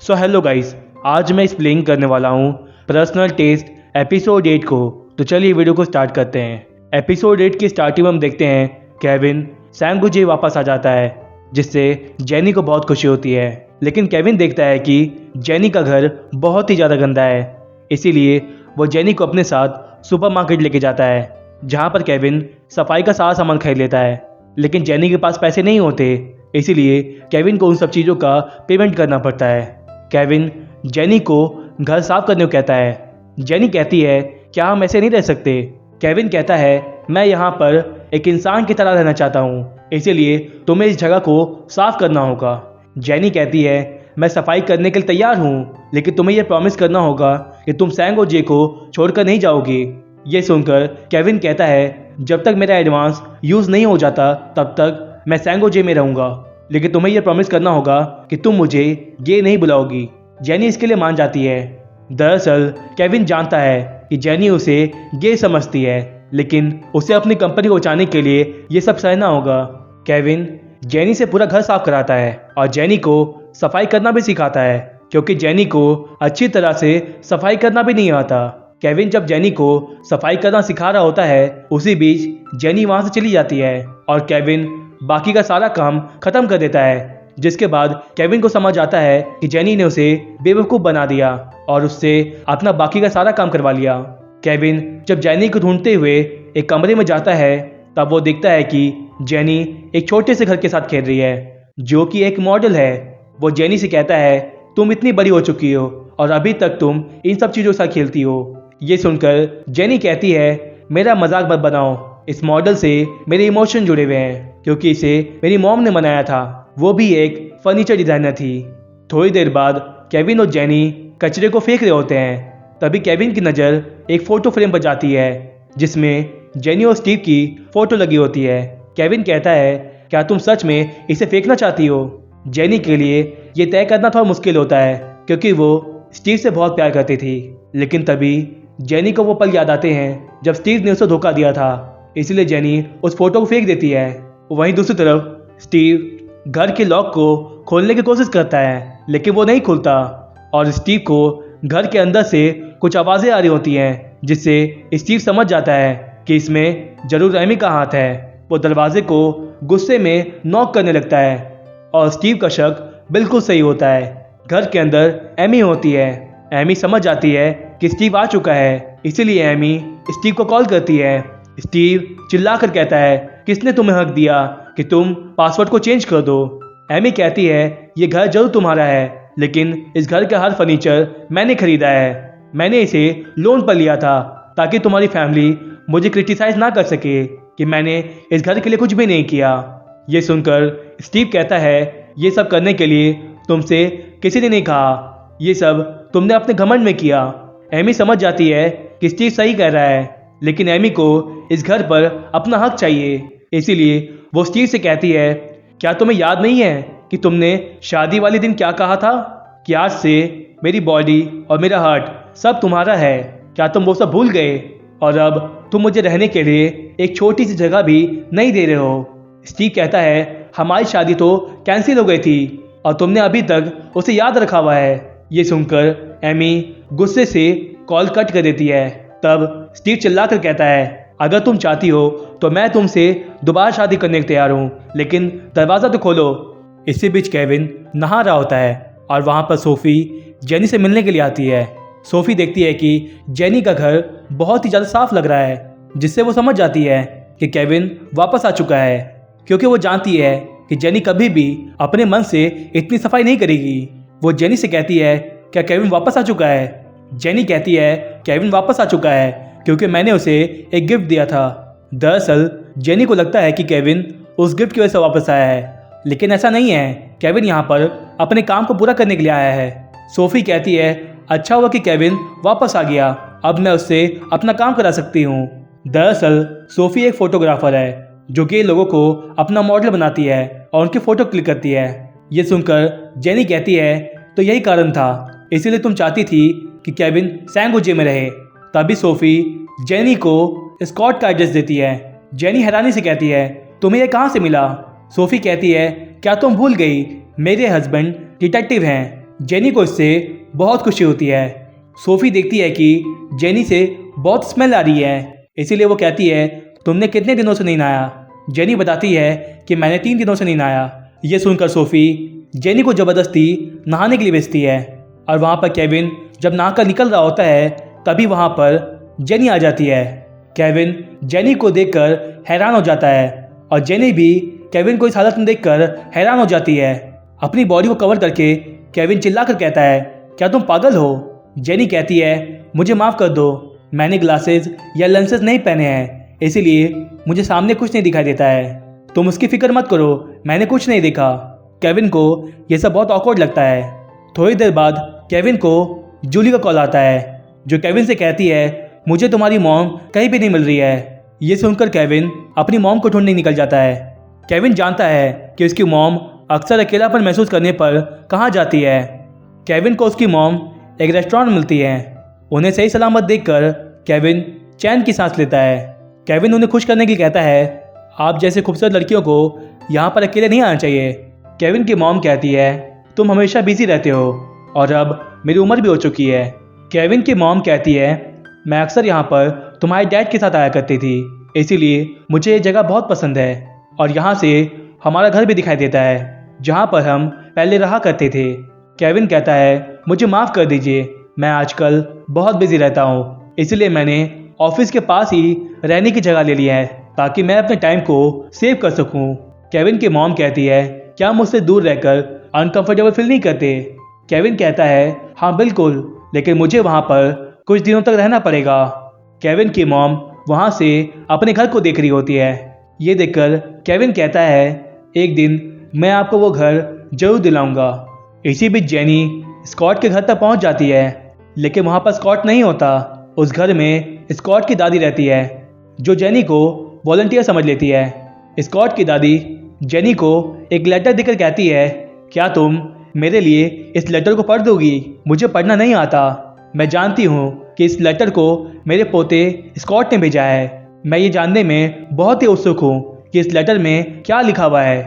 So hello guys, आज मैं explain करने वाला हूँ पर्सनल टेस्ट एपिसोड 8 को। तो चलिए वीडियो को स्टार्ट करते हैं। एपिसोड 8 की स्टार्टिंग में हम देखते हैं केविन सैंगुजे वापस आ जाता है, जिससे जेनी को बहुत खुशी होती है। लेकिन केविन देखता है कि जेनी का घर बहुत ही ज़्यादा गंदा है, इसीलिए वो जेनी को अपने साथ सुपरमार्केट लेके जाता है, जहाँ पर केविन सफाई का सारा सामान खरीद लेता है। लेकिन जेनी के पास पैसे नहीं होते, इसीलिए केविन को उन सब चीज़ों का पेमेंट करना पड़ता है। केविन जेनी को घर साफ करने को कहता है। जेनी कहती है क्या हम ऐसे नहीं रह सकते। केविन कहता है मैं यहाँ पर एक इंसान की तरह रहना चाहता हूँ, इसीलिए तुम्हें इस जगह को साफ करना होगा। जेनी कहती है मैं सफाई करने के लिए तैयार हूँ, लेकिन तुम्हें यह प्रॉमिस करना होगा कि तुम सैंगोजे को छोड़कर नहीं जाओगी। ये सुनकर केविन कहता है जब तक मेरा एडवांस यूज़ नहीं हो जाता तब तक मैं सैंगोजे में रहूँगा, लेकिन तुम्हें यह प्रॉमिस करना होगा कि तुम मुझे गे नहीं बुलाओगी। जेनी इसके लिए मान जाती है। दरअसल केविन जानता है कि जेनी उसे गे समझती है, लेकिन उसे अपनी कंपनी को बचाने के लिए ये सब सहना होगा। केविन जेनी से पूरा घर साफ कराता है और जेनी को सफाई करना भी सिखाता है, क्योंकि जेनी को अच्छी तरह से सफाई करना भी नहीं आता। केविन जब जेनी को सफाई करना सिखा रहा होता है, उसी बीच जेनी वहां से चली जाती है और केविन बाकी का सारा काम खत्म कर देता है। जिसके बाद केविन को समझ आता है कि जेनी ने उसे बेवकूफ़ बना दिया और उससे अपना बाकी का सारा काम करवा लिया। केविन जब जेनी को ढूंढते हुए एक कमरे में जाता है, तब वो देखता है कि जेनी एक छोटे से घर के साथ खेल रही है, जो कि एक मॉडल है। वो जेनी से कहता है तुम इतनी बड़ी हो चुकी हो और अभी तक तुम इन सब चीज़ों के साथ खेलती हो। ये सुनकर जेनी कहती है मेरा मजाक मत बनाओ, इस मॉडल से मेरे इमोशन जुड़े हुए हैं, क्योंकि इसे मेरी मॉम ने बनाया था, वो भी एक फर्नीचर डिजाइनर थी। थोड़ी देर बाद केविन और जेनी कचरे को फेंक रहे होते हैं। तभी केविन की नज़र एक फ़ोटो फ्रेम पर जाती है, जिसमें जेनी और स्टीव की फ़ोटो लगी होती है। केविन कहता है क्या तुम सच में इसे फेंकना चाहती हो। जेनी के लिए ये तय करना थोड़ा मुश्किल होता है, क्योंकि वो स्टीव से बहुत प्यार करती थी। लेकिन तभी जेनी को वो पल याद आते हैं जब स्टीव ने उसे धोखा दिया था, इसलिए जेनी उस फोटो को फेंक देती है। वहीं दूसरी तरफ स्टीव घर के लॉक को खोलने की कोशिश करता है, लेकिन वो नहीं खुलता और स्टीव को घर के अंदर से कुछ आवाज़ें आ रही होती हैं, जिससे स्टीव समझ जाता है कि इसमें जरूर एमी का हाथ है। वो दरवाजे को गुस्से में नॉक करने लगता है और स्टीव का शक बिल्कुल सही होता है। घर के अंदर एमी होती है। एमी समझ जाती है कि स्टीव आ चुका है, इसीलिए एमी स्टीव को कॉल करती है। स्टीव चिल्लाकर कहता है किसने तुम्हें हक दिया कि तुम पासवर्ड को चेंज कर दो। एमी कहती है ये घर जरूर तुम्हारा है, लेकिन इस घर का हर फर्नीचर मैंने खरीदा है। मैंने इसे लोन पर लिया था ताकि तुम्हारी फैमिली मुझे क्रिटिसाइज ना कर सके कि मैंने इस घर के लिए कुछ भी नहीं किया। ये सुनकर स्टीव कहता है ये सब करने के लिए तुमसे किसी ने नहीं कहा, ये सब तुमने अपने घमंड में किया। एमी समझ जाती है कि स्टीव सही कह रहा है, लेकिन एमी को इस घर पर अपना हक चाहिए, इसीलिए वो स्टीव से कहती है क्या तुम्हें याद नहीं है कि तुमने शादी वाले दिन क्या कहा था कि आज से मेरी बॉडी और मेरा हार्ट सब तुम्हारा है। क्या तुम वो सब भूल गए और अब तुम मुझे रहने के लिए एक छोटी सी जगह भी नहीं दे रहे हो। स्टीव कहता है हमारी शादी तो कैंसिल हो गई थी और तुमने अभी तक उसे याद रखा हुआ है। ये सुनकर एमी गुस्से से कॉल कट कर देती है। तब स्टीव चिल्लाकर कहता है अगर तुम चाहती हो तो मैं तुमसे दोबारा शादी करने को तैयार हूँ, लेकिन दरवाज़ा तो खोलो। इसी बीच केविन नहा रहा होता है और वहाँ पर सोफ़ी जेनी से मिलने के लिए आती है। सोफ़ी देखती है कि जेनी का घर बहुत ही ज़्यादा साफ लग रहा है, जिससे वो समझ जाती है कि केविन वापस आ चुका है, क्योंकि वो जानती है कि जेनी कभी भी अपने मन से इतनी सफाई नहीं करेगी। वो जेनी से कहती है क्या केविन वापस आ चुका है। जेनी कहती है केविन वापस आ चुका है क्योंकि मैंने उसे एक गिफ्ट दिया था। दरअसल जेनी को लगता है कि केविन उस गिफ्ट की वजह से वापस आया है, लेकिन ऐसा नहीं है। केविन यहाँ पर अपने काम को पूरा करने के लिए आया है। सोफ़ी कहती है अच्छा हुआ कि केविन वापस आ गया, अब मैं उससे अपना काम करा सकती हूँ। दरअसल सोफ़ी एक फोटोग्राफर है जो कि लोगों को अपना मॉडल बनाती है और उनकी फ़ोटो क्लिक करती है। ये सुनकर जेनी कहती है तो यही कारण था, इसीलिए तुम चाहती थी कि केविन सैंगोजे में रहे। तभी सोफ़ी जेनी को स्कॉट का एड्रेस देती है। जेनी हैरानी से कहती है तुम्हें यह कहाँ से मिला। सोफ़ी कहती है क्या तुम भूल गई मेरे हस्बैंड डिटेक्टिव हैं। जेनी को इससे बहुत खुशी होती है। सोफी देखती है कि जेनी से बहुत स्मेल आ रही है, इसीलिए वो कहती है तुमने कितने दिनों से नहीं नहाया। जेनी बताती है कि मैंने 3 दिनों से नहीं नहाया। ये सुनकर सोफी जेनी को ज़बरदस्ती नहाने के लिए भेजती है और वहाँ पर केविन जब नहाकर निकल रहा होता है तभी वहाँ पर जेनी आ जाती है। केविन जेनी को देखकर हैरान हो जाता है और जेनी भी केविन को इस हालत में देखकर हैरान हो जाती है। अपनी बॉडी को कवर करके केविन चिल्लाकर कहता है क्या तुम पागल हो। जेनी कहती है मुझे माफ़ कर दो, मैंने ग्लासेस या लेंसेज नहीं पहने हैं, इसीलिए मुझे सामने कुछ नहीं दिखाई देता है। तुम उसकी फिक्र मत करो, मैंने कुछ नहीं देखा। केविन को यह सब बहुत ऑकवर्ड लगता है। थोड़ी देर बाद केविन को जूली का कॉल आता है जो केविन से कहती है मुझे तुम्हारी मॉम कहीं भी नहीं मिल रही है। ये सुनकर केविन अपनी मॉम को ढूंढने निकल जाता है। केविन जानता है कि उसकी मॉम अक्सर अकेलापन महसूस करने पर कहाँ जाती है। केविन को उसकी मॉम एक रेस्टोरेंट मिलती है। उन्हें सही सलामत देखकर केविन चैन की सांस लेता है। केविन उन्हें खुश करने के लिए कहता है आप जैसे खूबसूरत लड़कियों को यहाँ पर अकेले नहीं आना चाहिए। केविन की मॉम कहती है तुम हमेशा बिजी रहते हो और अब मेरी उम्र भी हो चुकी है। केविन की मॉम कहती है मैं अक्सर यहाँ पर तुम्हारे डैड के साथ आया करती थी, इसीलिए मुझे ये जगह बहुत पसंद है और यहाँ से हमारा घर भी दिखाई देता है जहाँ पर हम पहले रहा करते थे। केविन कहता है मुझे माफ़ कर दीजिए, मैं आजकल बहुत बिजी रहता हूँ, इसीलिए मैंने ऑफिस के पास ही रहने की जगह ले लिया है ताकि मैं अपने टाइम को सेव कर सकूँ। केविन की मॉम कहती है क्या मुझसे दूर रहकर अनकंफर्टेबल फील नहीं करते। केविन कहता है हाँ बिल्कुल, लेकिन मुझे वहाँ पर कुछ दिनों तक रहना पड़ेगा। केविन की मॉम वहाँ से अपने घर को देख रही होती है। ये देखकर केविन कहता है एक दिन मैं आपको वो घर जरूर दिलाऊंगा। इसी बीच जेनी स्कॉट के घर तक पहुँच जाती है, लेकिन वहाँ पर स्कॉट नहीं होता। उस घर में स्कॉट की दादी रहती है जो जेनी को वॉलंटियर समझ लेती है। स्कॉट की दादी जेनी को एक लेटर देकर कहती है क्या तुम मेरे लिए इस लेटर को पढ़ दोगी, मुझे पढ़ना नहीं आता। मैं जानती हूँ कि इस लेटर को मेरे पोते स्कॉट ने भेजा है। मैं ये जानने में बहुत ही उत्सुक हूँ कि इस लेटर में क्या लिखा हुआ है।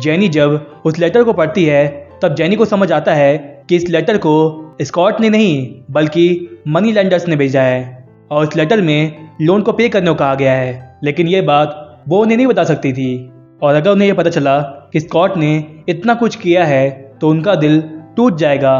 जेनी जब उस लेटर को पढ़ती है तब जेनी को समझ आता है कि इस लेटर को स्कॉट ने नहीं बल्कि मनी लेंडर्स ने भेजा है और इस लेटर में लोन को पे करने को कहा गया है, लेकिन ये बात वो उन्हें नहीं बता सकती थी। और अगर उन्हें यह पता चला कि स्कॉट ने इतना कुछ किया है तो उनका दिल टूट जाएगा।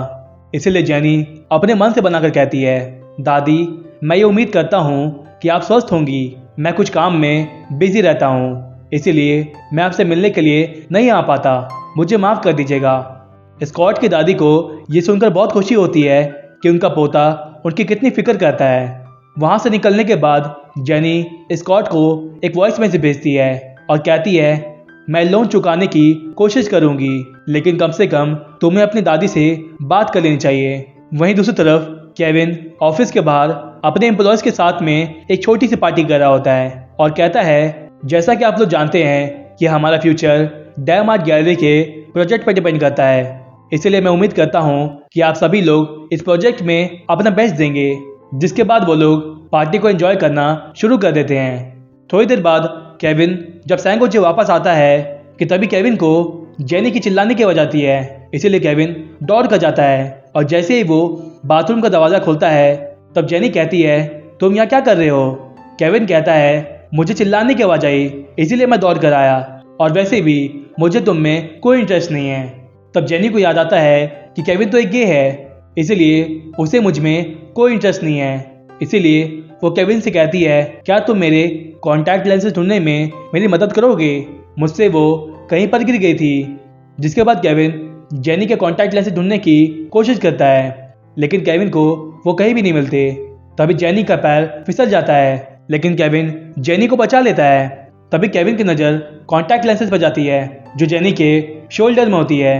इसीलिए जेनी अपने मन से बनाकर कहती है दादी मैं ये उम्मीद करता हूँ कि आप स्वस्थ होंगी, मैं कुछ काम में बिजी रहता हूँ, इसीलिए मैं आपसे मिलने के लिए नहीं आ पाता, मुझे माफ़ कर दीजिएगा। स्कॉट की दादी को ये सुनकर बहुत खुशी होती है कि उनका पोता उनकी कितनी फिक्र करता है। वहाँ से निकलने के बाद जेनी स्कॉट को एक वॉइस मैसेज भेजती है और कहती है मैं लोन चुकाने की कोशिश करूंगी, लेकिन कम से कम तुम्हें अपनी दादी से बात कर लेनी चाहिए। वहीं दूसरी तरफ केविन ऑफिस के बाहर अपने एम्प्लॉयज़ के साथ में एक छोटी सी पार्टी कर रहा होता है और कहता है जैसा कि आप लोग जानते हैं कि हमारा फ्यूचर डैम आर्ट गैलरी के प्रोजेक्ट पर डिपेंड करता है, इसलिए मैं उम्मीद करता हूँ कि आप सभी लोग इस प्रोजेक्ट में अपना बेस्ट देंगे। जिसके बाद वो लोग पार्टी को एंजॉय करना शुरू कर देते हैं। थोड़ी देर बाद केविन जब सैंगो वापस आता है कि तभी केविन को जेनी की चिल्लाने की आवाज़ आती है, इसीलिए केविन दौड़ कर जाता है और जैसे ही वो बाथरूम का दरवाज़ा खोलता है तब जेनी कहती है तुम यहाँ क्या कर रहे हो। केविन कहता है मुझे चिल्लाने की आवाज़ आई इसीलिए मैं दौड़ कर आया और वैसे भी मुझे तुम में कोई इंटरेस्ट नहीं है। तब जेनी को याद आता है कि केविन तो एक गे है, इसीलिए उसे मुझ में कोई इंटरेस्ट नहीं है। इसीलिए वो केविन से कहती है क्या तुम मेरे कॉन्टैक्ट लेंसेज ढूंढने में मेरी मदद करोगे, मुझसे वो कहीं पर गिर गई थी। जिसके बाद केविन जेनी के कॉन्टैक्ट लेंसेज ढूंढने की कोशिश करता है, लेकिन केविन को वो कहीं भी नहीं मिलते। तभी जेनी का पैर फिसल जाता है, लेकिन केविन जेनी को बचा लेता है। तभी केविन की नज़र कॉन्टैक्ट लेंसेज पर जाती है जो जेनी के शोल्डर में होती है,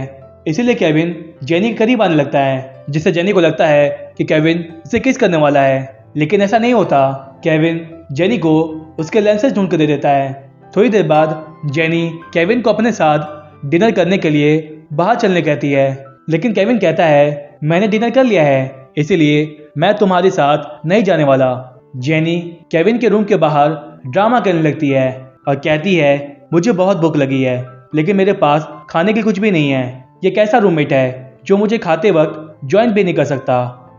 इसीलिए केविन जेनी के करीब आने लगता है जिससे जेनी को लगता है कि केविन उसे किस करने वाला है, लेकिन ऐसा नहीं होता। केविन जेनी को उसके लेंसेज ढूंढ कर दे देता है। थोड़ी देर बाद जेनी केविन को अपने साथ डिनर करने के लिए बाहर चलने कहती है, लेकिन केविन कहता है मैंने डिनर कर लिया है इसीलिए मैं तुम्हारे साथ नहीं जाने वाला। जेनी केविन के रूम के बाहर ड्रामा करने लगती है और कहती है मुझे बहुत भूख लगी है लेकिन मेरे पास खाने के कुछ भी नहीं है। ये कैसा रूममेट है जो मुझे खाते वक्त ज्वाइन भी नहीं कर सकता।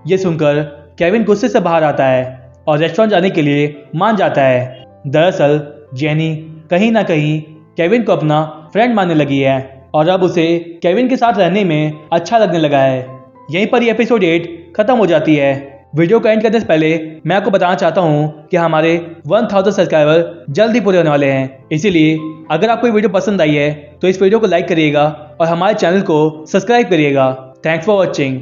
ये सुनकर केविन गुस्से से बाहर आता है और रेस्टोरेंट जाने के लिए मान जाता है। दरअसल जेनी कहीं ना कहीं केविन को अपना फ्रेंड मानने लगी है और अब उसे केविन के साथ रहने में अच्छा लगने लगा है। यहीं पर ये एपिसोड 8 खत्म हो जाती है। वीडियो को एंड करने से पहले मैं आपको बताना चाहता हूँ कि हमारे 1000 सब्सक्राइबर जल्द ही पूरे होने वाले हैं। इसीलिए अगर आपको ये वीडियो पसंद आई है तो इस वीडियो को लाइक करिएगा और हमारे चैनल को सब्सक्राइब करिएगा। Thanks for watching.